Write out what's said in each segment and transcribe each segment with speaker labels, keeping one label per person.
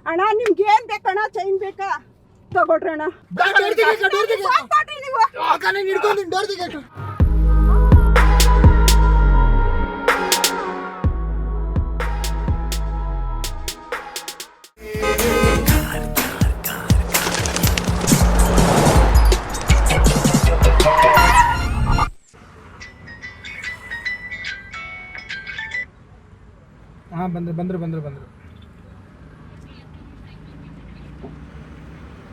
Speaker 1: ಅಣ್ಣ ನಿಮ್ಗೆ ಏನ್ ಬೇಕಣ್ಣ? ಚೈನ್ ಬೇಕಾ? ತಗೊಳ್ರಿ ಅಣ್ಣ.
Speaker 2: ಬಂದ್ರು.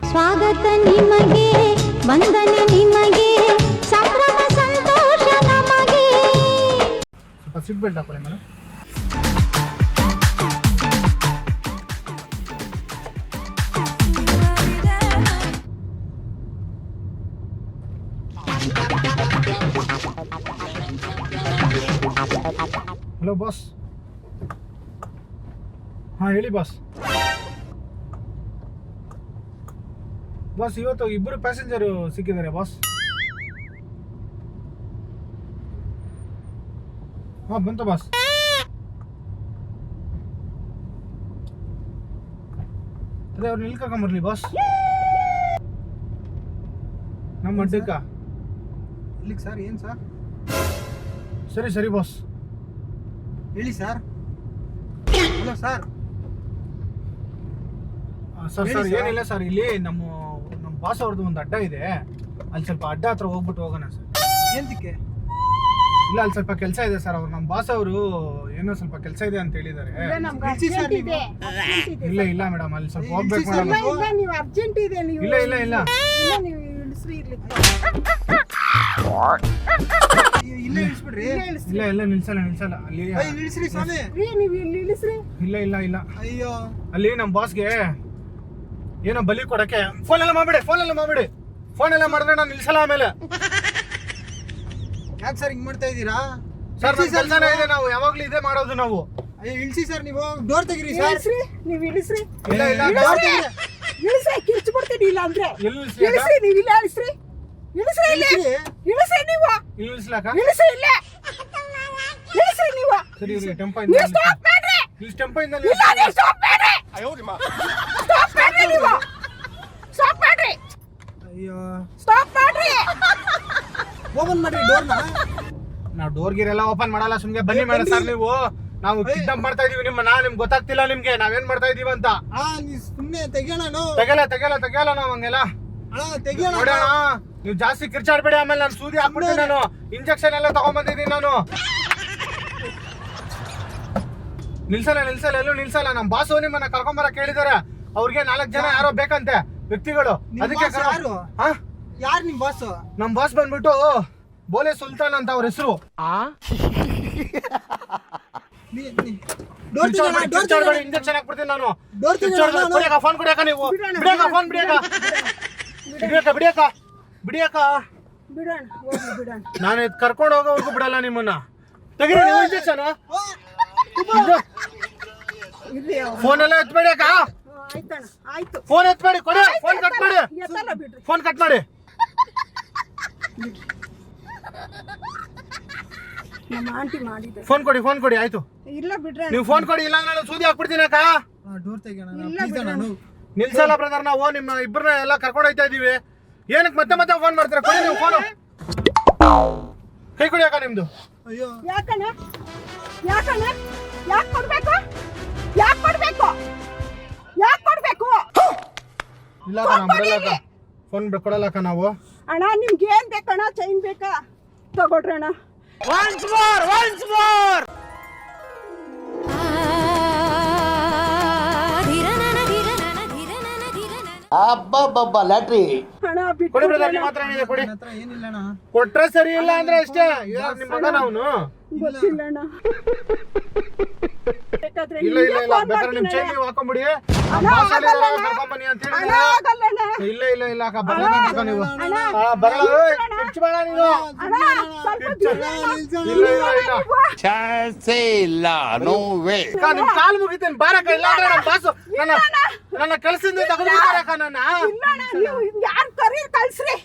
Speaker 3: ಸ್ವಾಗತ ನಿಮಗೆ, ವಂದನೆ ನಿಮಗೆ, ಸಂಭ್ರಮ ಸಂತೋಷ ನಮಗೆ.
Speaker 2: ಸ್ವಲ್ಪ ಸೀಟ್ ಬೆಲ್ಟ್ ಹಾಕೊಳ್ಳಿ ಮೇಡಮ್. Hello boss. ಹಾಂ ಹೇಳಿ ಬಾಸ್. ಬಾಸ್ ಇವತ್ತು ಇಬ್ಬರು ಪ್ಯಾಸೆಂಜರು ಸಿಕ್ಕಿದ್ದಾರೆ ಬಾಸ್. ಹಾಂ ಬಂತು ಬಾಸ್. ಅದೇ ಅವ್ರು ಎಲ್ಲಿ ಕರ್ಕೊಂಬರ್ಲಿ ಬಾಸ್? ನಮ್ಮ ಅಡ್ಡಕ್ಕ.
Speaker 4: ಇಲ್ಲಿಗೆ ಸರ್. ಏನು ಸರ್?
Speaker 2: ಸರಿ ಬಾಸ್
Speaker 4: ಹೇಳಿ ಸರ್. Hello sir.
Speaker 2: ಸರ್
Speaker 4: ಹೇಳಿ ಸರ್.
Speaker 2: ಏನಿಲ್ಲ ಸರ್, ಇಲ್ಲಿ ನಮ್ಮ ಬಾಸ್ ಅವ್ರದ್ದು ಒಂದು ಅಡ್ಡ ಇದೆ, ಅಲ್ಲಿ ಸ್ವಲ್ಪ ಅಡ್ಡ ಹತ್ರ ಹೋಗ್ಬಿಟ್ಟು ಹೋಗೋಣ ಸರ್.
Speaker 4: ಎಂತಕ್ಕೆ?
Speaker 2: ಇಲ್ಲ ಅಲ್ಲಿ ಸ್ವಲ್ಪ ಕೆಲಸ ಇದೆ ಸರ್. ಅವ್ರು ನಮ್ಮ ಬಾಸ್ ಅವರು ಏನೋ ಸ್ವಲ್ಪ ಕೆಲಸ ಇದೆ ಅಂತ ಹೇಳಿದ್ದಾರೆ. ಇಲ್ಲ ಮೇಡಮ್, ಅಲ್ಲಿ ಸ್ವಲ್ಪ ಹೋಗ್ಬೇಕು ಮೇಡಮ್.
Speaker 1: ನೀವು ಅರ್ಜೆಂಟ್ ಇದೆ. ನೀವು
Speaker 2: ಇಲ್ಲ
Speaker 1: ನೀವು ಇಳಿಸ್ರಿ ಇರ್ಲಿ.
Speaker 4: ಇಲ್ಲೇ ಇಳಿಸ್ಬಿಡ್ರಿ.
Speaker 2: ಇಲ್ಲ ನಿಲ್ಸಲ್ಲ ಅಲ್ಲಿ.
Speaker 4: ಇಳಿಸ್ರಿ ಸ್ವಾಮಿ.
Speaker 1: ನೀವು ಇಲ್ಲಿ ಇಳಿಸ್ರಿ.
Speaker 2: ಇಲ್ಲ
Speaker 4: ಅಯ್ಯೋ,
Speaker 2: ಅಲ್ಲಿ ನಮ್ಮ ಬಾಸ್ಗೆ ಏನೋ ಬಲಿ ಕೊಡಕ್ಕೆ ಫೋನ್ ಎಲ್ಲ ಮಾಡ್ಬೇಡಿ. ಫೋನ್ ಎಲ್ಲ ಮಾಡಿದ್ರೆ ನಾನು ನಿಲ್ಸಲ್ಲ ಆಮೇಲೆ.
Speaker 4: ಯಾಕೆ ಸರ್ ಹಿಂಗ್ ಮಾಡ್ತಾ ಇದ್ದೀರಾ?
Speaker 2: ಸರ್ ಕೆಲಸನೇ ಇದೆ, ನಾವು ಯಾವಾಗ್ಲೂ ಇದೇ ಮಾಡೋದು ನಾವು.
Speaker 4: ಅಯ್ಯೋ ಇಳಿಸಿ ಸರ್. ನೀವು ಡೋರ್ ತೆಗಿರಿ ಸರ್.
Speaker 1: ಇಳಿಸ್ರಿ. ನೀವು ಇಳಿಸ್ರಿ.
Speaker 2: ಇಲ್ಲ
Speaker 1: ಇಳಿಸ್ರಿ. ಕಿರ್ಚು ಬಿಡ್ತೀನಿ ಇಲ್ಲ ಅಂದ್ರೆ.
Speaker 2: ಎಲ್ಲಿ ನಿಲ್ಸ್ಲಿ ಅಕ್ಕ?
Speaker 1: ಇಳಿಸ್ರಿ. ನೀವು ಇಲ್ಲ ಇಳಿಸ್ರಿ. ಇಳಿಸ್ರಿ ಇಲ್ಲಿ. ಇಳಿಸ್ರಿ ನೀವು.
Speaker 2: ಇಲ್ಲಿ ನಿಲ್ಸ್ಲಾಕ?
Speaker 1: ಇಳಿಸ್ರಿ ಇಲ್ಲೇ. ಇಳಿಸ್ರಿ ನೀವು.
Speaker 2: ಸರಿ ಇವ್ರಿಗೆ ಟೆಂಪ
Speaker 1: ನೀವು ಸ್ಟಾಪ್ ಮಾಡ್ರಿ.
Speaker 2: ಇಲ್ಲಿ ಟೆಂಪ ಇಂದ
Speaker 1: ಇಲ್ಲ ನೀವು ಸ್ಟಾಪ್ ಮಾಡ್ರಿ. ಸ್ಟಾಪ್ ಮಾಡ್ರಿ ನೀವು. ಸ್ಟಾಪ್ ಮಾಡ್ರಿ.
Speaker 4: ಅಯ್ಯೋ,
Speaker 1: ಸ್ಟಾಪ್ ಮಾಡ್ರಿ.
Speaker 4: ಓಪನ್ ಮಾಡ್ರಿ ಡೋರ್ನ.
Speaker 2: ನಾವು ಡೋರ್ ಗಿರ್ ಎಲ್ಲ ಓಪನ್ ಮಾಡಲ್ಲ, ಸುಮ್ಗೆ ಬನ್ನಿ ಮೇಡಮ್ ಸರ್. ನೀವು ನಾವು ಕಿಡ್ನಾಪ್ ಮಾಡ್ತಾ ಇದೀವಿ ನಿಮ್ಮನ್ನ, ನಿಮ್ಗೆ ಗೊತ್ತಾಗ್ತಿಲ್ಲ ನಿಮ್ಗೆ ನಾವೇನ್ ಮಾಡ್ತಾ ಇದೀವಿ ಅಂತ.
Speaker 4: ನೀ ಸುಮ್ಮನೆ ತೆಗಿಯೋಣ.
Speaker 2: ತೆಗಿಯಲ್ಲ ನಾವು ಹಂಗೆಲ್ಲ.
Speaker 4: ತೆಗಿಯೋಣ.
Speaker 2: ನೋಡೋಣ, ನೀವು ಜಾಸ್ತಿ ಕಿರ್ಚಾಡ್ಬೇಡಿ, ಆಮೇಲೆ ನಾನು ಸೂದಿ ಹಾಕ್ಬಿಡ್ತೀನಿ. ನಾನು ಇಂಜೆಕ್ಷನ್ ಎಲ್ಲ ತಗೊಂಡ್ಬಂದಿದ್ದೀನಿ ನಾನು. ನಿಲ್ಸಲ್ಲ ಎಲ್ಲೂ ನಿಲ್ಸಲ್ಲ. ನಮ್ಮ ಬಾಸು ನಿಮ್ಮನ್ನ ಕರ್ಕೊಂಬರಕ್ ಹೇಳಿದಾರೆ. ಅವ್ರಿಗೆ 4 ಜನ ಯಾರೋ ಬೇಕಂತೆ ವ್ಯಕ್ತಿಗಳು. ಅದಕ್ಕೆ
Speaker 4: ಯಾರು ನಿಮ್ ಬಾಸ್?
Speaker 2: ನಮ್ ಬಾಸ್ ಬಂದ್ಬಿಟ್ಟು ಬೋಲೆ ಸುಲ್ತಾನ್ ಅಂತ ಅವ್ರ ಹೆಸರು. ಇಂಜೆಕ್ಷನ್ ಹಾಕ್ಬಿಡ್ತೀನಿ ನಾನು. ಫೋನ್ ಕುಡಿಯಕ ನೀವು. ಫೋನ್ ಬಿಡಿಯಕ.
Speaker 1: ಬಿಡೋಣ ಹೋಗಿ ಬಿಡೋಣ.
Speaker 2: ನಾನು ಕರ್ಕೊಂಡು ಹೋಗೋವರೆಗೂ ಬಿಡಲ್ಲ ನಿಮ್ಮನ್ನ. ತೆಗೀರಿ ನೀವು ಇಂಜೆಕ್ಷನ್.
Speaker 1: ಇರ್ಲಿ ಅವ್ರು.
Speaker 2: ಫೋನ್ ಎಲ್ಲ ಎತ್ಬೇಡಿ ಅಕ್ಕ.
Speaker 1: ಆಯ್ತಣ್ಣ ಆಯ್ತು.
Speaker 2: ಫೋನ್ ಎತ್ಬೇಡಿ, ಕೊಡಿ. ಫೋನ್ ಕಟ್ ಮಾಡಿ.
Speaker 1: ಎತ್ತಲ್ಲ ಬಿಡ್ರಿ.
Speaker 2: ಫೋನ್ ಕಟ್ ಮಾಡಿ.
Speaker 1: ನಮ್ಮ ಆಂಟಿ ಮಾಡಿದೆ.
Speaker 2: ಫೋನ್ ಕೊಡಿ ಆಯ್ತು.
Speaker 1: ಇಲ್ಲ ಬಿಡ್ರಿ.
Speaker 2: ನೀವು ಫೋನ್ ಕೊಡಿ, ಇಲ್ಲ ನಾನು ಸೂದಿ ಹಾಕ್ಬಿಡ್ತೀನಿ ಅಕ್ಕ.
Speaker 4: ಡೋರ್ ತೆಗಿಯೋಣ.
Speaker 1: ಇಲ್ಲ
Speaker 4: ಪ್ಲೀಸ್ ಅಣ್ಣ.
Speaker 1: ಬಿಡೋಣ.
Speaker 2: ನಿಲ್ಸಲ್ಲ ಬ್ರದರ್, ನಾವು ನಿಮ್ಮ ಇಬ್ಬರನ್ನ ಎಲ್ಲ ಕರ್ಕೊಂಡು ಹೋಗ್ತಾ ಇದೀವಿ. ಏನಕ್ಕೆ ಮತ್ತೆ ಫೋನ್ ಮಾಡ್ತೀರಾ? ಕೊಡಿ ನೀವು ಫೋನು. ಕೈ ಕೊಡಿ ಅಕ್ಕ ನಿಮ್ದು.
Speaker 4: ಅಯ್ಯೋ,
Speaker 1: ಯಾಕಣ್ಣ ಯಾಕೆ ಕೊಡ್ಬೇಕು?
Speaker 2: ಇಲ್ಲ ಅಕ್ಕ, ನಾವು ಬಿಡಲ್ಲ ಅಕ್ಕ. ಫೋನ್ ಕೊಡಲ್ಲ ಅಕ್ಕ ನಾವು.
Speaker 1: ಅಣ್ಣ ನಿಮ್ಗೆ ಏನ್ ಬೇಕಣ್ಣ? ಚೈನ್ ಬೇಕಾ? ತಗೊಳ್ರಿ ಅಣ್ಣ.
Speaker 4: Once more.
Speaker 5: ಅಬ್ಬಬ್ಬಬ್ಬ ಲ್ಯಾಟ್ರಿ.
Speaker 1: ಹಣ ಬಿಟ್ಟು
Speaker 2: ಕೊಡಿ ಬ್ರದರ್, ನಿಮ್ಮ ಹತ್ರ ಏನಿದೆ ಕೊಡಿ.
Speaker 4: ಹತ್ರ ಏನಿಲ್ಲ ಅಣ್ಣ.
Speaker 2: ಕೊಟ್ರೆ ಸರಿ, ಇಲ್ಲ ಅಂದ್ರೆ ಅಷ್ಟೇ. ಯಾರು ನಿಮ್ಮ ಮಗ ನಾವು?
Speaker 1: ಗೊತ್ತಿಲ್ಲ ಅಣ್ಣ. ಬೇಕಾದ್ರೆ
Speaker 2: ಇಲ್ಲ ಬೇಕಾದ್ರೆ ನಿಮ್ ಚೈನ್ ನೀವು ಹಾಕೊಂಡ್ಬಿಡಿ. ಕರ್ಕೊಂಬನ್ನಿ ಅಂತ ಹೇಳಿದ್ರೆ. ಇಲ್ಲ ಅಕ್ಕ, ಬರಲ್ಲ ನೀವು. ಬರಲ್ಲ. ಕಿರ್ಚಬೇಡ ನೀನು.
Speaker 5: ಚಾನ್ಸೇ ಇಲ್ಲ, ನೋ ವೇ.
Speaker 2: ಅಕ್ಕ, ನಿಮ್ ಕಾಲು ಮುಗಿತೀನಿ ಬಾರಕ್ಕ. ಇಲ್ಲ ಅಂದ್ರೆ ನಮ್ಮ ಬಾಸು ನನ್ನ ಕೆಲಸದಿಂದ ತೆಗೆದುಬಿಡ್ತಾರೆ ಅಕ್ಕ ನನ್ನ.
Speaker 1: ಯಾರು ಕಳ್ಸ್ರಿ.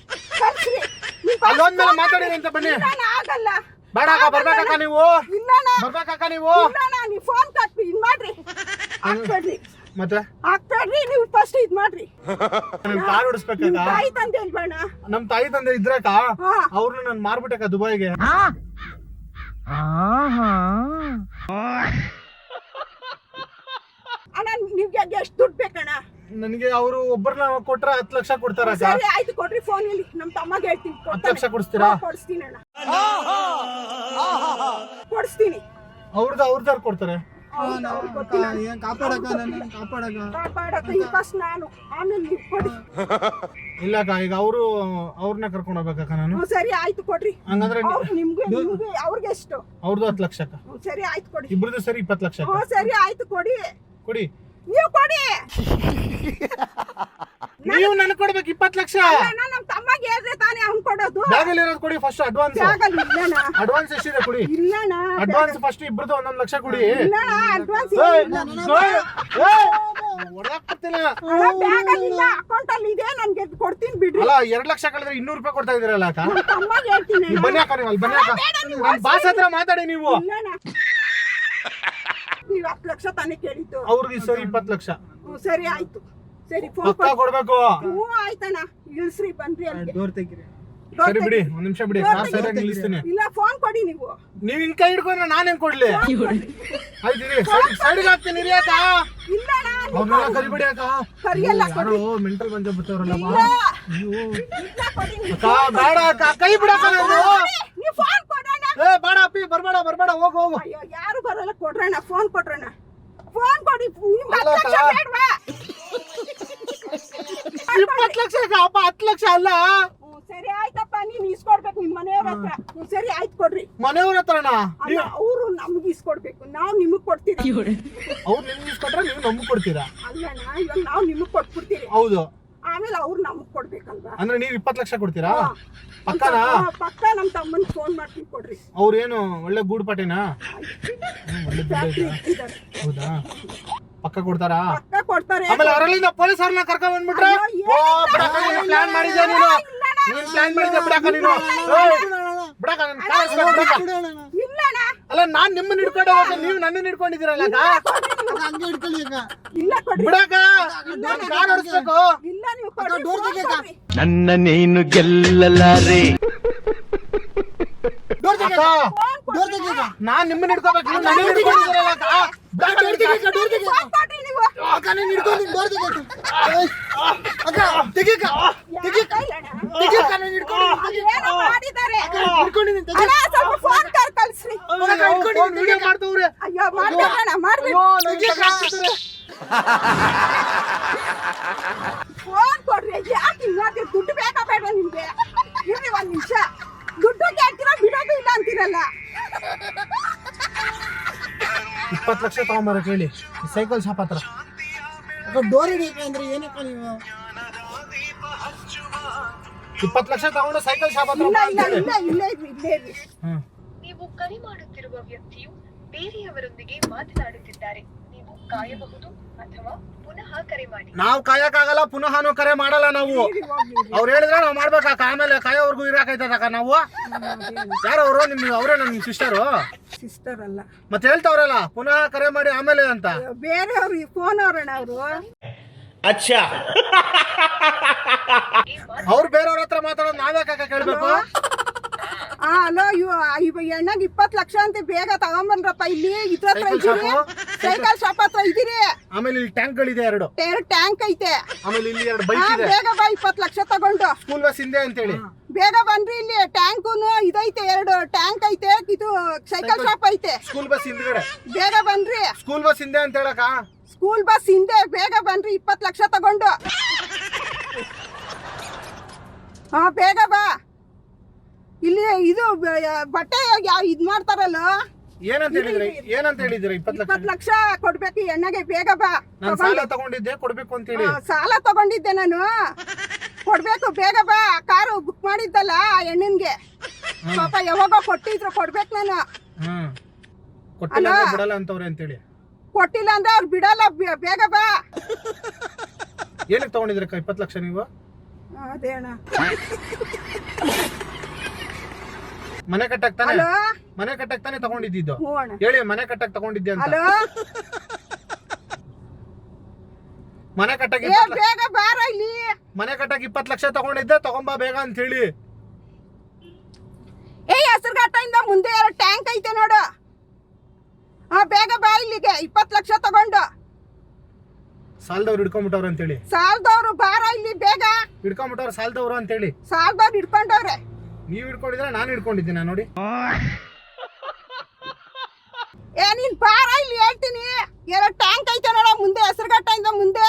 Speaker 2: ಅಲ್ಲೊಂದ್ಮೇಲೆ ಮಾತಾಡಿರಿ ಅಂತ ಬನ್ನಿ.
Speaker 1: ಆಗಲ್ಲ.
Speaker 2: ಬೇಡ ಅಕ್ಕ, ಬರ್ಬೇಕಕ್ಕ ನೀವು.
Speaker 1: ಇಲ್ಲಣ್ಣ.
Speaker 2: ಬರ್ಬೇಕಕ್ಕ ನೀವು.
Speaker 1: ನೀವು ಫೋನ್ ಕಟ್ಟಿ ಇನ್ ಮಾಡ್ರಿ. ಹಾಕ್ಬೇಡ್ರಿ.
Speaker 2: ಮತ್ತೆ
Speaker 1: ಹಾಕ್ಬೇಡ್ರಿ ನೀವು ಫಸ್ಟ್ ಇದ್ ಮಾಡ್ರಿ.
Speaker 2: ನಿಮ್ ಕಾರ್ ಓಡಿಸ್ಬೇಕಾ?
Speaker 1: ತಾಯಿ ತಂದೆ ಇಲ್ವಣ್ಣ?
Speaker 2: ನಮ್ ತಾಯಿ ತಂದೆ ಇದ್ರಾಕ
Speaker 1: ಹಾ.
Speaker 2: ಅವ್ರನ್ನ ನಾನು ಮಾರ್ಬಿಟ್ಟಕ್ಕ ದುಬೈಗೆ.
Speaker 1: ಅಣ್ಣ ನಿಮ್ಗೆ ಎಷ್ಟು ದುಡ್ಡು ಬೇಕಣ್ಣ?
Speaker 2: ನನಗೆ ಅವರು ಒಬ್ಬರನ್ನ ಕೊಟ್ರೆ 10 ಲಕ್ಷ ಕೊಡ್ತಾರ.
Speaker 1: ಸರಿ ಆಯ್ತು ಕೊಡ್ರಿ, ಫೋನ್ ಇಲ್ಲಿ ನಮ್ ತಮ್ಮಗೆ ಹೇಳ್ತೀನಿ.
Speaker 2: 10 ಲಕ್ಷ ಕೊಡಿಸ್ತೀರಾ?
Speaker 1: ಕೊಡಿಸ್ತೀನಿ ಅಣ್ಣ, ಕೊಡಿಸ್ತೀನಿ.
Speaker 2: ಅವ್ರದಾರು ಕೊಡ್ತಾರೆ.
Speaker 4: ಕಾಪಾಡಕ ನನ್ನ ಕಾಪಾಡಕ
Speaker 1: ಈ ಫಸ್ಟ್ ನಾನು, ಆಮೇಲೆ ನೀವು ಕೊಡಿ.
Speaker 2: ಇಲ್ಲಕ್ಕ ಈಗ ಅವ್ರನ್ನ ಕರ್ಕೊಂಡು ಹೋಗ್ಬೇಕಕ್ಕ ನಾನು.
Speaker 1: ಸರಿ ಆಯ್ತು ಕೊಡ್ರಿ.
Speaker 2: ಹಂಗಂದ್ರೆ
Speaker 1: ನಿಮ್ಗೆ ಅವ್ರಿಗೆ ಎಷ್ಟು?
Speaker 2: ಅವ್ರದ್ದು 10 ಲಕ್ಷ ಅಕ್ಕ.
Speaker 1: ಸರಿ ಆಯ್ತು ಕೊಡಿ.
Speaker 2: ಇಬ್ರದ್ದು ಸರಿ 20 ಲಕ್ಷ ಅಕ್ಕ.
Speaker 1: ಸರಿ ಆಯ್ತು ಕೊಡಿ.
Speaker 2: ಕೊಡಿ,
Speaker 1: ನೀವು ಕೊಡಿ.
Speaker 2: ನೀವು ನನಗೆ ಕೊಡ್ಬೇಕು 20 ಲಕ್ಷ.
Speaker 1: ನಮ್ ತಮ್ಮಗೆ ಹೇಳಿದ್ರೆ ತಾನೇ ಅವ್ನ್ ಕೊಡೋದು.
Speaker 2: ಬ್ಯಾಗಲ್ಲಿ ಇರೋದು ಕೊಡಿ ಫಸ್ಟ್. ಅಡ್ವಾನ್ಸ್ ಅಡ್ವಾನ್ಸ್ ಎಷ್ಟಿದೆ ಕೊಡಿ.
Speaker 1: ಇಲ್ಲಣ್ಣ
Speaker 2: ಅಡ್ವಾನ್ಸ್ ಫಸ್ಟ್ ಇಬ್ರದ್ದು 11 ಲಕ್ಷ ಕೊಡಿ.
Speaker 1: ಇಲ್ಲಣ್ಣ ಅಡ್ವಾನ್ಸ್ ಬ್ಯಾಗಲ್ಲಿ ಇಲ್ಲ, ಅಕೌಂಟ್ ಅಲ್ಲಿ ಇದೆ. ನನ್ಗೆ ಕೊಡ್ತೀನಿ ಬಿಡ್ರಿ.
Speaker 2: ಅಲ್ಲ 2 ಲಕ್ಷ ಕಳೆದ್ರೆ 200 ರೂಪಾಯಿ ಕೊಡ್ತಾ ಇದೀರಲ್ಲ ಅಕ್ಕ.
Speaker 1: ತಮ್ಮಗೆ ಹೇಳ್ತೀನಿ.
Speaker 2: ಬನ್ನಿ ಅಕ್ಕ, ನೀವು ಅಲ್ಲಿ ಬನ್ನಿ ಅಕ್ಕ. ನಮ್ ಬಾಸ್ ಹತ್ರ ಮಾತಾಡಿ ನೀವು.
Speaker 1: ಇಲ್ಲಣ್ಣ ನೀವು 10 ಲಕ್ಷ ತಾನೇ ಕೇಳಿದ್ದು.
Speaker 2: ಅವ್ರಿಗೆ ಸರಿ 20 ಲಕ್ಷ.
Speaker 1: ಸರಿ ಆಯ್ತು. ಸರಿ ಫೋನ್
Speaker 2: ಪಕ್ಕ ಕೊಡ್ಬೇಕು.
Speaker 1: ಆಯ್ತಣ್ಣ, ಇಳಿಸ್ರಿ ಬನ್ರಿ ಅಲ್ಲಿ.
Speaker 4: ಡೋರ್ ತೆಗಿರಿ.
Speaker 2: ಸರಿ ಬಿಡಿ, ಒಂದ್ ನಿಮಿಷ ಬಿಡಿ, ಕಾರ್ ಸೈಡಾಗಿ ನಿಲ್ಲಿಸ್ತೀನಿ.
Speaker 1: ಇಲ್ಲ ಫೋನ್ ಕೊಡಿ ನೀವು.
Speaker 2: ನೀವ್ ಹಿಂಗ್ ಕೈ ಹಿಡ್ಕೊಂಡ್ರೆ ನಾನೇನ್ ಕೊಡ್ಲಿ? ಆಯ್ತು ಸೈಡಿಗೆ ಹಾಕ್ತೀನಿ ರೀ ಅಕ್ಕ.
Speaker 1: ಇಲ್ಲಣ್ಣ
Speaker 2: ಅವ್ರನ್ನೆಲ್ಲ ಕರಿಬೇಡಿ ಅಕ್ಕ.
Speaker 1: ಕರಿಯಲ್ಲ ಕೊಡಿ.
Speaker 2: ಯಾರೋ ಮೆಂಟಲ್ ಬಂದ ಬಿಟ್ಟವ್ರಲ್ಲ.
Speaker 1: ಇಲ್ಲ ಕೊಡಿ ನೀವು.
Speaker 2: ಅಕ್ಕ ಬೇಡ ಅಕ್ಕ, ಕೈ ಬಿಡಕ್ಕ ನಾನು.
Speaker 1: ನೀವು ಫೋನ್ ಕೊಡೋಣ.
Speaker 2: ಬೇಡ ಅಪ್ಪಿ, ಬರ್ಬೇಡ ಹೋಗು.
Speaker 1: ಅಯ್ಯೋ ಯಾರು ಬರಲ್ಲ, ಕೊಡ್ರಣ್ಣ ಫೋನ್ ಕೊಡ್ರಣ್ಣ. ಫೋನ್ ಕೊಡಿ. ನಿಮ್ಗೆ
Speaker 2: ಅಲ್ಲ
Speaker 1: 10 ಲಕ್ಷ ಬೇಡ್ವಾ?
Speaker 2: 20 ಲಕ್ಷ ಅಕ್ಕ. ಅಪ್ಪ 10 ಲಕ್ಷ ಅಲ್ಲ.
Speaker 1: ಸರಿ ಆಯ್ತಪ್ಪ, ನೀವ್ ಇಸ್ಕೊಡ್ಬೇಕು ನಿಮ್ ಮನೆಯವ್ರ ಹತ್ರ. ಸರಿ ಆಯ್ತು ಕೊಡ್ರಿ.
Speaker 2: ಮನೆಯವ್ರ ಹತ್ರನಾ?
Speaker 1: ಅವರು ನಮ್ಗೆ ಇಸ್ಕೊಡ್ಬೇಕು, ನಾವ್ ನಿಮಗ್ ಕೊಡ್ತೀವಿ.
Speaker 2: ಅವ್ರು ನಿಮ್ಗೆ ಇಸ್ಕೊಟ್ರೆ ನೀವು ನಮ್ಗೆ ಕೊಡ್ತೀರಾ?
Speaker 1: ಅಲ್ಲಣ್ಣ, ಇವಾಗ ನಾವ್ ನಿಮಗ್ ಕೊಟ್ಬಿಡ್ತೀವಿ.
Speaker 2: ಹೌದು.
Speaker 1: ಆಮೇಲೆ ಅವ್ರು ನಮಗ್ ಕೊಡ್ಬೇಕಲ್ವಾ?
Speaker 2: ಅಂದ್ರೆ ನೀವು 20 ಲಕ್ಷ ಕೊಡ್ತೀರಾ? ಪಕ್ಕನಾ?
Speaker 1: ಪಕ್ಕ ನಮ್ ತಮ್ಮನ್ ಫೋನ್ ಮಾಡ್ತೀನಿ ಕೊಡ್ರಿ.
Speaker 2: ಅವ್ರೇನು ಒಳ್ಳೆ ಗೂಡ್ಪಾಟಿನಾ? ಒಳ್ಳೆ ದುಡ್ಡು
Speaker 1: ಫ್ಯಾಕ್ಟ್ರಿ
Speaker 2: ಐತಾ?
Speaker 1: ಇಟ್ಟಿದ್ದಾರೆ.
Speaker 2: ಹೌದಾ? ಪಕ್ಕ ಕೊಡ್ತಾರಾ?
Speaker 1: ಪಕ್ಕ ಕೊಡ್ತಾರೆ.
Speaker 2: ಆಮೇಲೆ ಅವರಲ್ಲಿಂದ ಪೊಲೀಸ್ ಅವ್ರನ್ನ ಕರ್ಕೊಂಡ್ ಬಂದ್ಬಿಟ್ರೆ ಪ್ಲಾನ್ ಮಾಡಿದ್ಯಾ ನೀನು? ನೀನ್ ಪ್ಲಾನ್ ಮಾಡಿದ್ಯಾ ಬಿಡಕ್ಕ ನೀನು? ಬಿಡಕ್ಕ ನನ್ ಕಾಣಿಸ್ಬೇಕು ಬಿಡಕ್ಕ.
Speaker 1: ಇಲ್ಲಣ್ಣ
Speaker 2: ಅಲ್ಲ ನಾನ್ ನಿಮ್ಮನ್ನ ಹಿಡ್ಕೊಂಡು ಹೋಗ್ತೀನಿ, ನೀವು ನನ್ನನ್ನ ಹಿಡ್ಕೊಂಡಿದ್ದೀರಲ್ಲ ಅಕ್ಕ.
Speaker 4: ಹಂಗೆ ಹಿಡ್ಕೊಳ್ಳಿ ಅಕ್ಕ.
Speaker 1: ಇಲ್ಲ ಕೊಡ್ರಿ.
Speaker 2: ಬಿಡಕ್ಕ, ನಾನ್ ಕಾರ್ ಓಡಿಸ್ಬೇಕು.
Speaker 1: ಇಲ್ಲ ನೀವು ಕೊಡ್ರಿ.
Speaker 4: ಡೋರ್
Speaker 1: ಫೋನ್
Speaker 4: ತೆಗಿಯಕ್ಕ.
Speaker 1: ಕೊಡ್ರಿ.
Speaker 5: ನನ್ನ ನೀನು ಗೆಲ್ಲಲಾರೆ.
Speaker 4: ಡೋರ್ ತೆಗಿಯಕ್ಕ.
Speaker 1: ಫೋನ್
Speaker 4: ಡೋರ್ ತೆಗಿಯಕ್ಕ.
Speaker 2: ನಾನ್ ನಿಮ್ಮನ್ನ ಹಿಡ್ಕೋಬೇಕು, ನೀವು ನನ್ನನ್ನ ಹಿಡ್ಕೊಂಡಿದ್ದೀರಲ್ಲ ಅಕ್ಕ.
Speaker 4: ಡೋರ್ ತೆಗಿಯಕ್ಕ. ಡೋರ್ ತೆಗಿಯಕ್ಕ.
Speaker 1: ಫೋನ್ ಕೊಡ್ರಿ ನೀವು.
Speaker 4: ಅಕ್ಕ ನೀನ್ ಹಿಡ್ಕೊಂಡು ಡೋರ್ ತೆಗಿಯಕ್ಕ. ಅಕ್ಕ ತೆಗಿಯಕ್ಕ. ತೆಗಿಯಕ್ಕ. ತೆಗಿಯಕ್ಕ ನೀನ್ ಹಿಡ್ಕೊಂಡು.
Speaker 1: ಏನೋ ಮಾಡಿದ್ದಾರೆ.
Speaker 4: ಹಿಡ್ಕೊಂಡಿದ್ದೀನಿ ತೆಗಿ.
Speaker 1: ಅಣ್ಣ ಸ್ವಲ್ಪ ಫೋನ್ ಕಳ್ಸ್ರಿ.
Speaker 2: ಫೋನ್ ವಿಡಿಯೋ ಮಾಡ್ತವ್ರೆ.
Speaker 1: ಅಯ್ಯೋ ಮಾಡ್ಬೇಕಣ್ಣ, ಮಾಡ್ಬೇಕು.
Speaker 2: ಅಯ್ಯೋ ನನಗೆ ಹಾಕ್ಬಿಡ್ತಾರೆ.
Speaker 1: ಫೋನ್ ಕೊಡ್ರಿ. ಯಾಕೆ ಹಿಂಗಾದ್ರೆ? ದುಡ್ಡು ಬೇಕಾ ಬೇಡ ನಿಮ್ಗೆ? ಇರ್ರಿ ಒಂದ್ ನಿಮಿಷ. ದುಡ್ಡು ಕೇಳ್ತೀರಾ, ಬಿಡೋದು ಇಲ್ಲ ಅಂತೀರಲ್ಲ.
Speaker 2: 20 ಲಕ್ಷ ತಗೊಂಬರಕ್ ಹೇಳಿ ಸೈಕಲ್ ಶಾಪ್ ಹತ್ರ.
Speaker 4: ಅಕ್ಕ ಡೋರ್ ಹಿಡಿಯಕ್ಕೆ ಅಂದ್ರೆ ಏನಕ್ಕ ನೀವು?
Speaker 2: 20 ಲಕ್ಷ ತಗೊಂಡು ಸೈಕಲ್ ಶಾಪ್ ಹತ್ರ
Speaker 1: ಇಲ್ಲ
Speaker 2: ಬಾ
Speaker 1: ಇಲ್ಲ
Speaker 2: ಅಂತ ಹೇಳಿ.
Speaker 1: ಇಲ್ಲ ಇಲ್ಲೇ ಇರ್ರಿ, ಇಲ್ಲೇ ಇರ್ರಿ.
Speaker 2: ಹ್ಮ್.
Speaker 6: ನೀವು ಕರೆ ಮಾಡುತ್ತಿರುವ ವ್ಯಕ್ತಿಯು ಬೇರೆಯವರೊಂದಿಗೆ ಮಾತನಾಡುತ್ತಿದ್ದಾರೆ. ನೀವು ಕಾಯಬಹುದು ಅಥವಾ ಪುನಃ ಕರೆ ಮಾಡಿ.
Speaker 2: ನಾವು ಕಾಯಕ್ಕಾಗಲ್ಲ, ಪುನಃ ಕರೆ ಮಾಡಲ್ಲ ನಾವು.
Speaker 1: ಇರ್ರಿ, ಹೋಗ್ಲಿ ಇರ್ರಿ.
Speaker 2: ಅವ್ರು ಹೇಳಿದ್ರೆ ನಾವು ಮಾಡ್ಬೇಕಾಕ. ಆಮೇಲೆ ಕಾಯೋವರೆಗೂ ಇರಾಕೈತದಕ್ಕ ನಾವು. ಯಾರು ಅವರು? ನಿಮ್ ಅವರೇ ನನ್ನ ಸಿಸ್ಟರು?
Speaker 1: ಸಿಸ್ಟರ್ ಅಲ್ಲ,
Speaker 2: ಮತ್ತೆ ಹೇಳ್ತಾವ್ರಲ್ಲ ಪುನಃ ಕರೆ ಮಾಡಿ ಆಮೇಲೆ ಅಂತ.
Speaker 1: ಬೇರೆಯವ್ರು ಫೋನ್ ಅವ್ರಣ್ಣ ಅವರು.
Speaker 5: ಅಚ್ಚಾ,
Speaker 2: ಅವ್ರು ಬೇರೆಯವ್ರ ಹತ್ರ ಮಾತಾಡೋದು ನಾವ್ಯಾಕ ಕೇಳ್ಬೇಕು?
Speaker 1: ಅಲೋ ಇವ ಎಣ್ಣಾಗ 20 ಲಕ್ಷ ಅಂತ ಬೇಗ ತಗೊಂಬನ್ರಪ್ಪ. ಇಲ್ಲಿ ಇದ್ರ ಹತ್ರ
Speaker 2: ಸೈಕಲ್
Speaker 1: ಇದೀರಿ,
Speaker 2: ಶಾಪು?
Speaker 1: ಸೈಕಲ್ ಶಾಪ್ ಹತ್ರ ಇದೀರಿ.
Speaker 2: ಆಮೇಲೆ ಇಲ್ಲಿ ಟ್ಯಾಂಕ್ಗಳಿದೆ 2.
Speaker 1: ಟ್ಯಾಂಕ್ ಐತೆ.
Speaker 2: ಆಮೇಲೆ ಇಲ್ಲಿ 2 ಬೈಕ್ ಇದೆ.
Speaker 1: ಬೇಗ ಬಾ, 20 ಲಕ್ಷ ತಗೊಂಡು
Speaker 2: ಸ್ಕೂಲ್ ಬಸ್ ಹಿಂದೆ ಅಂತೇಳಿ.
Speaker 1: ಬೇಗ ಬನ್ರಿ. ಇಲ್ಲಿ ಟ್ಯಾಂಕುನು ಇದೈತೆ, 2 ಟ್ಯಾಂಕ್ ಐತೆ. ಇದು ಸೈಕಲ್ ಶಾಪ್ ಐತೆ.
Speaker 2: ಸ್ಕೂಲ್ ಬಸ್ ಹಿಂದ್ಗಡೆ.
Speaker 1: ಬೇಗ ಬನ್ರಿ.
Speaker 2: ಸ್ಕೂಲ್ ಬಸ್ ಹಿಂದೆ ಅಂತ ಹೇಳಕ್ಕ.
Speaker 1: ಸ್ಕೂಲ್ ಬಸ್ ಹಿಂದೆ. ಬೇಗ ಬನ್ರಿ, 20 ಲಕ್ಷ ತಗೊಂಡು. ಬೇಗ ಬಾ. ಇಲ್ಲಿ ಇದು ಬಟ್ಟೆ ಇದ್ ಮಾಡ್ತಾರಲ್ಲ.
Speaker 2: ಏನಂತ ಹೇಳಿದ್ರಿ? 20
Speaker 1: ಲಕ್ಷ ಕೊಡ್ಬೇಕು ಎಣ್ಣೆಗೆ. ಬೇಗ ಬಾ.
Speaker 2: ನಾನು ಸಾಲ ತಗೊಂಡಿದ್ದೆ ಕೊಡ್ಬೇಕು ಅಂತ ಹೇಳಿ.
Speaker 1: ಸಾಲ ತಗೊಂಡಿದ್ದೆ ನಾನು, ಕೊಡ್ಬೇಕು. ಬೇಗ ಬಾ. ಕಾರು ಬುಕ್ ಮಾಡಿದ್ದಲ್ಲ ಆ ಹೆಣ್ಣಿನ್ಗೆ. ಪಾಪ ಯಾವಾಗ ಕೊಟ್ಟಿದ್ರು, ಕೊಡ್ಬೇಕು ನಾನು.
Speaker 2: ಕೊಟ್ಟಿಲ್ಲ ಅಂದ್ರೆ ಬಿಡಲ್ಲ ಅಂತವ್ರೆ ಅಂತೇಳಿ.
Speaker 1: ಕೊಟ್ಟಿಲ್ಲ ಅಂದ್ರೆ ಅವ್ರು ಬಿಡಲ್ಲ. ಬೇಗ ಬಾ.
Speaker 2: ಏನಕ್ಕೆ ತಗೊಂಡಿದ್ರಕ್ಕ 20 ಲಕ್ಷ ನೀವು?
Speaker 1: ಅದೇ ಅಣ್ಣ.
Speaker 2: ಮನೆ ಕಟ್ಟಕ್ ತಾನೆ?
Speaker 1: ಹಲೋ.
Speaker 2: ಮನೆ ಕಟ್ಟಕ್ ತಾನೆ ತಗೊಂಡಿದ್ದು?
Speaker 1: ಹ್ಞೂ ಅಣ್ಣ.
Speaker 2: ಹೇಳಿ, ಮನೆ ಕಟ್ಟಕ್ ತಗೊಂಡಿದ್ದೆ ಅಂತ.
Speaker 1: ಹಲೋ.
Speaker 2: ಮನೆ ಕಟ್ಟಕ್ಕೆ
Speaker 1: ಏ ಬೇಗ ಬಾರ ಇಲ್ಲಿ.
Speaker 2: ಮನೆ ಕಟ್ಟಕ್ಕೆ 20 ಲಕ್ಷ ತಗೊಂಡಿದ್ದೆ, ತಗೊಂಬಾ ಬೇಗ ಅಂತ ಹೇಳಿ.
Speaker 1: ಏ ಹೆಸರುಘಟ್ಟದಿಂದ ಮುಂದೆ 2 ಟ್ಯಾಂಕ್ ಐತೆ ನೋಡು. ಬೇಗ ಬಾ ಇಲ್ಲಿಗೆ. 20 ಲಕ್ಷ ತಗೊಂಡು
Speaker 2: ಸಾಲದವ್ರು ಹಿಡ್ಕೊಂಡ್ಬಿಟ್ಟವ್ರು ಅಂತೇಳಿ.
Speaker 1: ಸಾಲದವ್ರು ಬಾರ ಇಲ್ಲಿ ಬೇಗ.
Speaker 2: ಹಿಡ್ಕೊಂಡ್ಬಿಟ್ಟವ್ರು ಸಾಲದವ್ರು ಅಂತೇಳಿ.
Speaker 1: ಸಾಲದವ್ರು ಹಿಡ್ಕೊಂಡವ್ರೆ.
Speaker 2: ನೀವ್ ಹಿಡ್ಕೊಂಡಿದ್ರೆ ನಾನು ಹಿಡ್ಕೊಂಡಿದ್ದೀನ ನೋಡಿ.
Speaker 1: ಏ ನೀನ್ ಬಾರ ಇಲ್ಲಿ ಹೇಳ್ತೀನಿ. 2 ಟ್ಯಾಂಕ್ ಐತೆ ನೋಡ ಮುಂದೆ, ಹೆಸರುಘಟ್ಟದಿಂದ ಮುಂದೆ.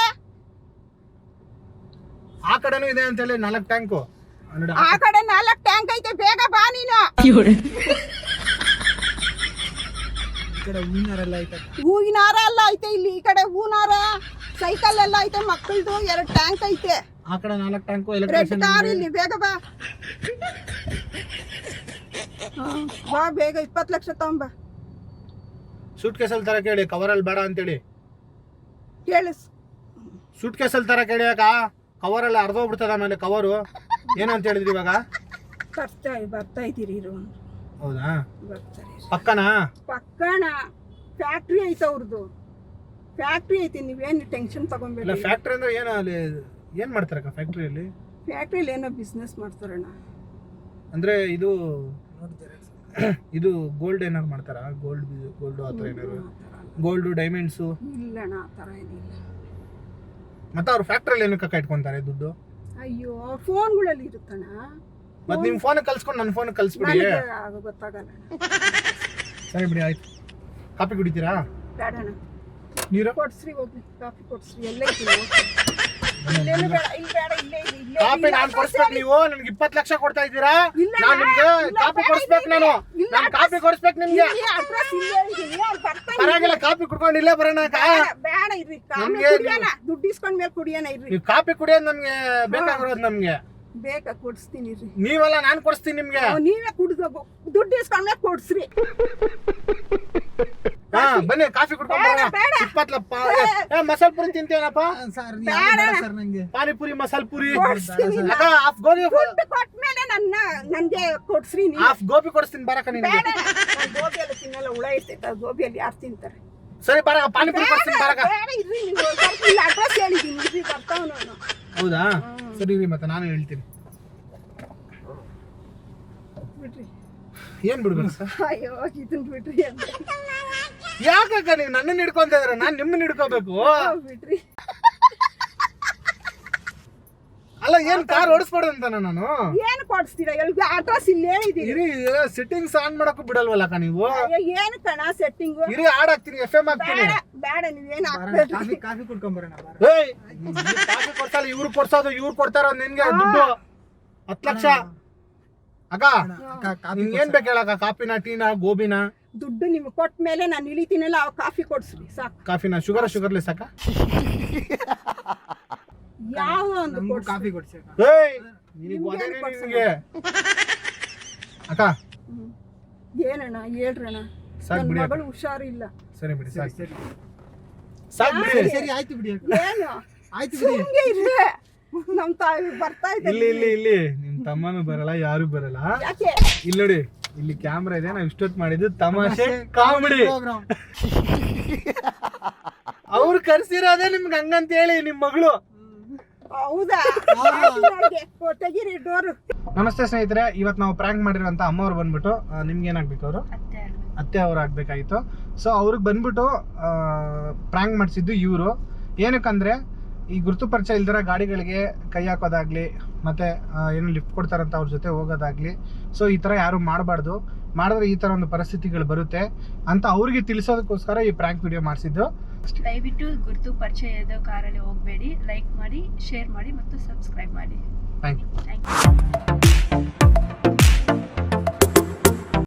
Speaker 2: ಆ ಕಡೆನೂ ಇದೆ ಅಂತೇಳಿ 4 ಟ್ಯಾಂಕು.
Speaker 1: ಆ ಕಡೆ 4 ಟ್ಯಾಂಕ್ ಐತೆ, ಬೇಗ ಬಾ ನೀನು. ಹೂವಿನ ಹಾರ ಎಲ್ಲ ಐತೆ ಇಲ್ಲಿ. ಈ ಕಡೆ ಹೂವಿನ ಹಾರ, ಸೈಕಲ್ ಎಲ್ಲ ಐತೆ ಮಕ್ಕಳದು. 2 ಟ್ಯಾಂಕ್ ಐತೆ.
Speaker 2: ಆ ಕಡೆ 4 ಟ್ಯಾಂಕು.
Speaker 1: ರೆಡ್ ಕಾರ್ ಇಲ್ಲಿ, ಬೇಗ ಬಾ. ಬಾ ಬೇಗ. 20 ಲಕ್ಷ ತಗೊಂಬ.
Speaker 2: ಸೂಟ್ ಕೇಸಲ್ಲಿ ತರ ಕೇಳಿ, ಕವರಲ್ಲಿ ಬೇಡ ಅಂತೇಳಿ.
Speaker 1: ಕೇಳಿಸ್.
Speaker 2: ಸೂಟ್ ಕೇಸಲ್ಲಿ ತರ ಕೇಳಿ ಅಕ್ಕ, ಕವರಲ್ಲಿ ಅರ್ಧೋಗ್ಬಿಡ್ತದ ಆಮೇಲೆ ಕವರು. ಏನಂತ ಹೇಳಿದ್ರಿ ಇವಾಗ?
Speaker 1: ಬರ್ತಾ ಇದ್ದೀರಿ.
Speaker 2: ಹೌದಾ?
Speaker 1: ಬರ್ತಾರೆ.
Speaker 2: ಪಕ್ಕನಾ?
Speaker 1: ಪಕ್ಕಣ ಫ್ಯಾಕ್ಟ್ರಿ ಐತೆ ಅವ್ರದ್ದು. ಫ್ಯಾಕ್ಟ್ರಿ ಐತಿ, ನೀವೇನು ಟೆನ್ಷನ್
Speaker 2: ಇಲ್ಲ.
Speaker 1: ತಗೊಂಬೇಡಿ.
Speaker 2: ಫ್ಯಾಕ್ಟ್ರಿ ಅಂದ್ರೆ ಏನು? ಅಲ್ಲಿ ಏನ್ ಮಾಡ್ತಾರಕ್ಕ ಫ್ಯಾಕ್ಟ್ರಿಯಲ್ಲಿ?
Speaker 1: ಫ್ಯಾಕ್ಟ್ರಿಯಲ್ಲಿ ಏನೋ ಬಿಸ್ನೆಸ್ ಮಾಡ್ತಾರಣ್ಣ.
Speaker 2: ಅಂದ್ರೆ ಇದು ಗೋಲ್ಡ್ ಏನಾರು ಮಾಡ್ತಾರ? ಗೋಲ್ಡ್ ಆ ಥರ ಏನಾರು? Gold diamonds?
Speaker 1: ಇಲ್ಲಣ್ಣ, ಆ ಥರ ಏನಿಲ್ಲ.
Speaker 2: ಮತ್ತೆ ಅವ್ರು ಫ್ಯಾಕ್ಟ್ರಿಯಲ್ಲಿ ಏನಕ್ಕೆ ಇಟ್ಕೊಂತಾರೆ ದುಡ್ಡು?
Speaker 1: ಅಯ್ಯೋ, ಫೋನ್ಗಳಲ್ಲಿ ಇರುತ್ತಣ್ಣ.
Speaker 2: ಮತ್ತೆ ನಿಮ್ ಫೋನ್ ಕಲ್ಸ್ಕೊಂಡು ನನ್ನ ಫೋನ್ ಕಲ್ಸ್ಬಿಡಿ.
Speaker 1: ಗೊತ್ತಾಗಲ್ಲ.
Speaker 2: ಸರಿ ಬಿಡಿ, ಆಯ್ತು. ಕಾಫಿ ಕುಡಿತೀರಾ?
Speaker 1: ಬೇಡಣ್ಣ,
Speaker 2: ನೀರು
Speaker 1: ಕೊಡ್ಸ್ರಿ. ಹೋಗ್ಲಿ, ಕಾಫಿ ಕೊಡ್ಸ್ರಿ. ಎಲ್ಲ ಐತಿ. ಇಲ್ಲೇನು ಬೇಡ, ಇಲ್ಲಿ ಬೇಡ, ಇಲ್ಲೇ ಇದೆ, ಇಲ್ಲೇ
Speaker 2: ಕಾಫಿ ನಾನು ಕೊಡಿಸ್ಬೇಕು. ನೀವು ನನಗೆ 20 ಲಕ್ಷ ಕೊಡ್ತಾ ಇದ್ದೀರಾ? ನಾನು ನಿಮ್ಗೆ ಕಾಫಿ ಕೊಡಿಸ್ಬೇಕು. ನಾನು ಕಾಫಿ ಕೊಡಿಸ್ಬೇಕು ನಿಮ್ಗೆ.
Speaker 1: ಅಡ್ರೆಸ್ ಇಲ್ಲೇ ಇದೆ. ಬರ್ತಾನೆ.
Speaker 2: ಪರವಾಗಿಲ್ಲ, ಕಾಫಿ ಕುಡ್ಕೊಂಡು ಇಲ್ಲೇ ಬರೋಣ.
Speaker 1: ಬೇಡ ಇರ್ರಿ, ಕುಡಿಯೋಣ. ದುಡ್ಡು ಇಸ್ಕೊಂಡ್ ಮೇಲೆ ಕುಡಿಯೋಣ ಇರ್ರಿ.
Speaker 2: ನೀವು ಕಾಫಿ ಕುಡಿಯೋದು ನಮ್ಗೆ ಬೇಕಾಗಿರೋದು. ನಮ್ಗೆ
Speaker 1: ಬೇಕಾ? ಕೊಡಿಸ್ತೀನಿ ಇರ್ರಿ.
Speaker 2: ನೀವಲ್ಲ, ನಾನು ಕೊಡಿಸ್ತೀನಿ ನಿಮ್ಗೆ.
Speaker 1: ನೀವೇ ಕುಡ್ದು ದುಡ್ಡು ಇಸ್ಕೊಂಡ್ ಮೇಲೆ ಕೊಡ್ಸ್ರಿ.
Speaker 2: ಹಾ ಬನ್ನಿ, ಕಾಫಿ ಕುಡ್ಕೊಂಡು ಬರೋಣ. 20 ಲಕ್ಷ. ಮಸಾಲ ಪುರಿ ತಿಂತೇನಪ್ಪ? ಪಾನಿಪುರಿ, ಮಸಾಲ ಪುರಿ, ಗೋಬಿ.
Speaker 1: ದುಡ್ಡು ಕೊಟ್ಮೇಲೆ ನನ್ಗೆ ಕೊಡ್ಸ್ರಿ.
Speaker 2: ಹಾಫ್ ಗೋಬಿ ಕೊಡಿಸ್ತೀನಿ ಬರಕ. ನಿನ್ಗೆ
Speaker 1: ಗೋಬಿ ಎಲ್ಲ ತಿನ್ನಲ್ಲ, ಹುಳ ಇರ್ತೈತೆ ಗೋಬಿಯಲ್ಲಿ. ಯಾರು ತಿಂತಾರೆ?
Speaker 2: ಸರಿ ಬರ, ಪಾನಿಪುರಿ ಕೊಡಿಸ್ತೀನಿ ಬರಕ.
Speaker 1: ಬೇಡ ಇರ್ರಿ, ನೀವು ಇಲ್ಲಿ ಅಡ್ರೆಸ್ ಹೇಳಿದೀನಿ ಇರ್ರಿ, ಬರ್ತಾವ ನಾನು.
Speaker 2: ಹೌದಾ? ಸರಿ ರೀ, ಮತ್ತೆ ನಾನು ಹೇಳ್ತೀನಿ.
Speaker 1: ಬಿಡ್ರಿ.
Speaker 2: ಏನ್ ಬಿಡ್ಬೇಕು ಸರ್?
Speaker 1: ಅಯ್ಯೋ, ಇದನ್ ಬಿಡ್ರಿ ಅಂತ.
Speaker 2: ಯಾಕಕ್ಕ ನೀವು ನನ್ನನ್ನು ಹಿಡ್ಕೊಂತ ಇದ್ರೆ ನಾನು ನಿಮ್ಮನ್ನ ಹಿಡ್ಕೋಬೇಕು?
Speaker 1: ಬಿಡ್ರಿ.
Speaker 2: ಅಲ್ಲ, ಏನ್ ಕಾರ್ ಓಡಿಸ್ಬಾರ್ದು ಅಂತ ನಾನು?
Speaker 1: ಏನು ಕೊಡಿಸ್ತೀರಾ? ಎಲ್ಲಿ ಅಡ್ರೆಸ್ ಇಲ್ಲೇ ಇದೀನಿ.
Speaker 2: ಇರಿ, ಸಿಟ್ಟಿಂಗ್ಸ್ ಆನ್ ಮಾಡಕ್ಕೂ ಬಿಡಲ್ವಲ್ಲಕ್ಕ ನೀವು?
Speaker 1: ಏನು ಕಣ ಸೆಟ್ಟಿಂಗು?
Speaker 2: ಇರಿ, ಹಾಡ್ ಹಾಕ್ತೀನಿ, FM ಹಾಕ್ತೀನಿ.
Speaker 1: ಬೇಡ, ನೀವೇನು ಹಾಕ್ಬೇಡ್ರಿ.
Speaker 4: ಕಾಫಿ ಕುಡ್ಕೊಂಬರೋಣ.
Speaker 2: ಏಯ್, ಕಾಫಿ ಕೊಡ್ಸಲ್ಲ, ಇವ್ರು ಕೊಡ್ಸೋದು. ಇವ್ರು ಕೊಡ್ತಾರ ನಿನ್ಗೆ ದುಡ್ಡು 10 ಲಕ್ಷ. ಅಕ್ಕ, ನಿಂಗೆ ಏನ್ ಬೇಕು ಹೇಳಕ್ಕ? ಕಾಫಿನ, ಟೀನಾ, ಗೋಬಿನ?
Speaker 1: ದುಡ್ಡು ನಿಮ್ಗೆ ಕೊಟ್ಟ ಮೇಲೆ ನಾನು ಇಳಿತೀನಲ್ಲ, ಅವ್ ಕಾಫಿ ಕೊಡ್ಸ್ರಿ ಸಾಕು.
Speaker 2: ಕಾಫಿನ ಶುಗರ್ಲೆಸ್ ಅಕ್ಕ?
Speaker 1: ಯಾವ ಒಂದು
Speaker 4: ಕಾಫಿ ಕೊಡ್ಸಿ.
Speaker 2: ಏಯ್, ನಿನಗೆ ಅಕ್ಕ
Speaker 1: ಏನಣ್ಣ ಹೇಳ್ರಣ್ಣ,
Speaker 2: ಸಾಕ್
Speaker 1: ನನ್ನ
Speaker 2: ಬಿಡಿ.
Speaker 1: ಮಗಳು ಹುಷಾರಿಲ್ಲ.
Speaker 2: ಸರಿ ಬಿಡಿ, ಸಾಕು
Speaker 4: ಸರಿ
Speaker 2: ಸಾಕು ಬಿಡಿ.
Speaker 4: ಸರಿ, ಆಯ್ತು ಬಿಡಿ ಅಕ್ಕ.
Speaker 1: ಏನು
Speaker 4: ಆಯ್ತು ಬಿಡಿ.
Speaker 1: ಸುಮ್ನೆ ಇರ್ರಿ. ನಮ್ ತಾಯಿ ಬರ್ತಾ
Speaker 2: ಇಲ್ಲಿ
Speaker 1: ಇದ್ದಾರೆ.
Speaker 2: ಇಲ್ಲಿ ನಿಮ್ ತಮ್ಮನೂ ಬರಲ್ಲ, ಯಾರು ಬರಲ್ಲ.
Speaker 1: ಯಾಕೆ?
Speaker 2: ಇಲ್ಲಿ ನೋಡಿ, ಇಲ್ಲಿ ಕ್ಯಾಮ್ರಾ ಇದೆ. ನಾವ್ ಇಷ್ಟೊತ್ತು ಮಾಡಿದ್ದು ತಮಾಷೆ ಕಾಮಿಡಿ.
Speaker 4: ಪ್ರೋಗ್ರಾಮ್.
Speaker 2: ಅವ್ರು ಕರ್ಸಿರೋದೇ ನಿಮ್ಗೆ ಹಂಗಂತ ಹೇಳಿ ನಿಮ್ ಮಗಳು.
Speaker 1: ಹೌದಾ? ತೆಗೀರಿ ಡೋರು.
Speaker 2: ನಮಸ್ತೆ ಸ್ನೇಹಿತರೆ, ಇವತ್ತು ನಾವು ಪ್ರ್ಯಾಂಕ್ ಮಾಡಿರೋಂಥ ಅಮ್ಮವ್ರು ಬಂದ್ಬಿಟ್ಟು ನಿಮ್ಗೆ ಏನಾಗ್ಬೇಕು? ಅವರು ಅತ್ತೆ ಅವ್ರು ಆಗ್ಬೇಕಾಗಿತ್ತು. ಸೊ ಅವ್ರಿಗೆ ಬಂದ್ಬಿಟ್ಟು ಪ್ರ್ಯಾಂಕ್ ಮಾಡಿಸಿದ್ದು ಇವರು. ಏನಕ್ಕಂದ್ರೆ ಈ ಗುರುತು ಪರಿಚಯ ಇಲ್ದಿರ ಗಾಡಿಗಳಿಗೆ ಕೈ ಹಾಕೋದಾಗ್ಲಿ, ಮತ್ತೆ ಏನು ಲಿಫ್ಟ್ ಕೊಡ್ತಾರಂತ ಅವ್ರ ಜೊತೆ ಹೋಗೋದಾಗ್ಲಿ. ಸೊ ಈ ಥರ ಯಾರು ಮಾಡಬಾರ್ದು. ಮಾಡಿದ್ರೆ ಈ ಥರ ಒಂದು ಪರಿಸ್ಥಿತಿಗಳು ಬರುತ್ತೆ ಅಂತ ಅವ್ರಿಗೆ ತಿಳಿಸೋದಕ್ಕೋಸ್ಕರ ಈ ಪ್ರ್ಯಾಂಕ್ ವಿಡಿಯೋ ಮಾಡಿಸಿದ್ದು.
Speaker 7: ದಯವಿಟ್ಟು ಗುರುತು ಪರಿಚಯದ ಕಾರಲ್ಲಿ ಹೋಗಬೇಡಿ. ಲೈಕ್ ಮಾಡಿ, ಶೇರ್ ಮಾಡಿ ಮತ್ತು ಸಬ್ಸ್ಕ್ರೈಬ್ ಮಾಡಿ.
Speaker 2: Thank you.
Speaker 7: Thank you.